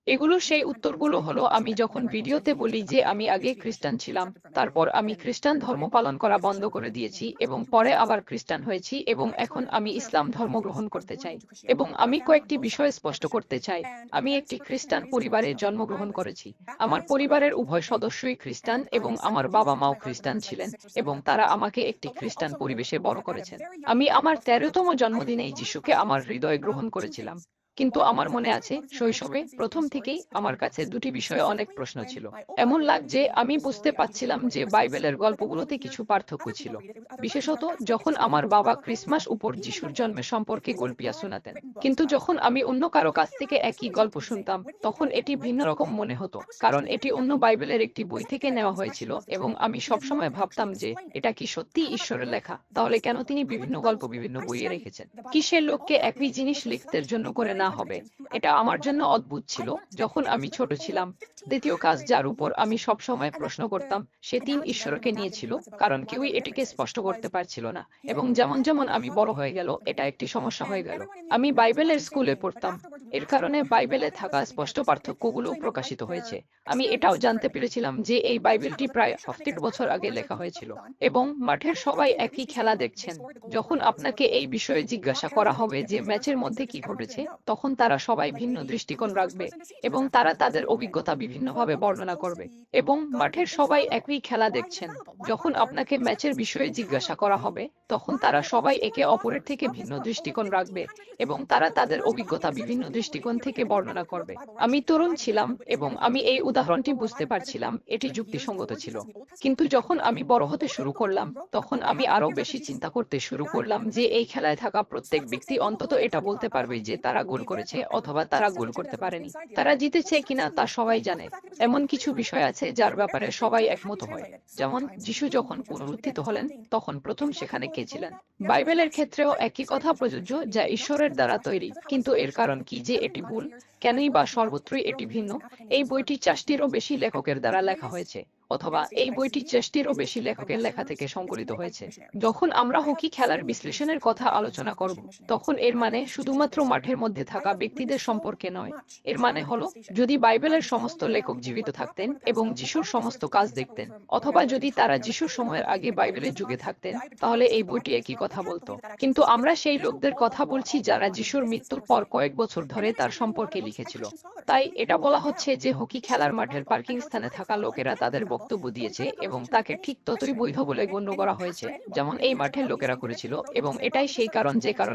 এগুলো সেই উত্তরগুলো হলো আমি যখন ভিডিওতে বলি যে আমি আগে খ্রিস্টান ছিলাম, তারপর আমি খ্রিস্টান ধর্ম পালন করা বন্ধ করে দিয়েছি এবং পরে আবার খ্রিস্টান হয়েছি এবং এখন আমি ইসলাম ধর্ম গ্রহণ করতে চাই। এবং আমি কয়েকটি বিষয় স্পষ্ট করতে চাই। আমি একটি খ্রিস্টান পরিবারে জন্মগ্রহণ করেছি। আমার পরিবারের উভয় সদস্যই খ্রিস্টান এবং আমার বাবা-মাও খ্রিস্টান ছিলেন এবং তারা আমাকে একটি খ্রিস্টান পরিবেশে বড় করেছেন। আমি আমার ১৩তম জন্মদিনেই যিশুকে আমার হৃদয়ে গ্রহণ করেছিলাম। কিন্তু আমার মনে আছে শৈশবে প্রথম থেকেই আমার কাছে দুটি বিষয়ে অনেক প্রশ্ন ছিল। এমন লাগছে আমি বুঝতে পারছিলাম যে বাইবেলের গল্পগুলোতে কিছু পার্থক্য ছিল। বিশেষত যখন আমার বাবা ক্রিসমাস উপর যিশুর জন্মের সম্পর্কে গল্পিয়া শোনাতেন। কিন্তু যখন আমি অন্য কারো কাছ থেকে একই গল্প শুনতাম তখন এটি ভিন্ন রকম মনে হতো, কারণ এটি অন্য বাইবেলের একটি বই থেকে নেওয়া হয়েছিল এবং আমি সবসময় ভাবতাম যে এটা কি সত্যিই ঈশ্বরের লেখা, তাহলে কেন তিনি বিভিন্ন গল্প বিভিন্ন বইয়ে রেখেছেন? কিসের লোককে একই জিনিস লিখতে জন্য করে না হবে? এটা আমার জন্য অদ্ভুত ছিল যখন আমি ছোট ছিলাম। দ্বিতীয় কাজ যার উপর আমি সবসময় প্রশ্ন করতাম, সে তিন ঈশ্বরকে নিয়েছিল, কারণ কেউই এটিকে স্পষ্ট করতে পারছিল না। এবং যেমন যেমন আমি বড় হয়ে গেল এটা একটি সমস্যা হয়ে গেল। আমি বাইবেলের স্কুলে পড়তাম, এর কারণে বাইবেলে থাকা স্পষ্ট পার্থক্যগুলো প্রকাশিত হয়েছে। আমি এটাও জানতে পেরেছিলাম যে এই বাইবেলটি প্রায় ৭০ বছর আগে লেখা হয়েছিল এবং মাঠের সবাই একই খেলা দেখছেন। যখন আপনাকে এই বিষয়ে জিজ্ঞাসা করা হবে যে ম্যাচের মধ্যে কি ঘটেছে, তখন তারা সবাই ভিন্ন দৃষ্টিকোণ রাখবে এবং তারা তাদের অভিজ্ঞতা বিভিন্নভাবে বর্ণনা করবে। এবং মাঠের সবাই একই খেলা দেখছেন। যখন আপনাকে ম্যাচের বিষয়ে জিজ্ঞাসা করা হবে, তখন তারা সবাই একে অপরের থেকে ভিন্ন দৃষ্টিকোণ রাখবে এবং তারা তাদের অভিজ্ঞতা বিভিন্ন দৃষ্টিকোণ থেকে বর্ণনা করবে। আমি তরুণ ছিলাম এবং আমি এই উদাহরণটি বুঝতে পারছিলাম এটি যুক্তিসঙ্গত ছিল। কিন্তু যখন আমি বড় হতে শুরু করলাম, তখন আমি আরো বেশি চিন্তা করতে শুরু করলাম যে এই খেলায় থাকা প্রত্যেক ব্যক্তি অন্তত এটা বলতে পারবে যে তারা গোল করেছে অথবা তারা গোল করতে পারেনি। তারা জিতেছে কিনা তা সবাই জানে। এমন কিছু বিষয় আছে যার ব্যাপারে সবাই একমত হয়। যেমন যিশু যখন পুনরুত্থিত হলেন, তখন প্রথম সেখানে কে ছিলেন? বাইবেলের ক্ষেত্রেও একই কথা প্রযোজ্য, যা ঈশ্বরের দ্বারা তৈরি। কিন্তু এর কারণ কি যে এটি ভুল? কেনই বা সর্বত্রই এটি ভিন্ন? এই বইটি ৪০টিরও বেশি লেখকের দ্বারা লেখা হয়েছে, অথবা এই বইটি ৪০টিরও বেশি লেখকের লেখা থেকে সংকলিত হয়েছে। যখন আমরা হকি খেলার বিশ্লেষণের কথা আলোচনা করব, তখন এর মানে শুধুমাত্র মাঠের মধ্যে থাকা ব্যক্তিদের সম্পর্কে নয়। এর মানে হলো, যদি বাইবেলের সমস্ত লেখক জীবিত থাকতেন এবং যিশুর সমস্ত কাজ দেখতেন, অথবা যদি তারা যিশুর সময়ের আগে বাইবেলের যুগে থাকতেন, তাহলে এই বইটি একই কথা বলতো। কিন্তু আমরা সেই লোকদের কথা বলছি যারা যিশুর মৃত্যুর পর কয়েক বছর ধরে তার সম্পর্কে লিখেছিল। তাই এটা বলা হচ্ছে যে হকি খেলার মাঠের পার্কিং স্থানে থাকা লোকেরা তাদের বক্তব্য দিয়েছে এবং তাকে ঠিক ততই বৈধ বলে গণ্য করা হয়েছে যেমন এই মাঠের লোকেরা করেছিল, এবং এটাই সেই কারণ যে কারণে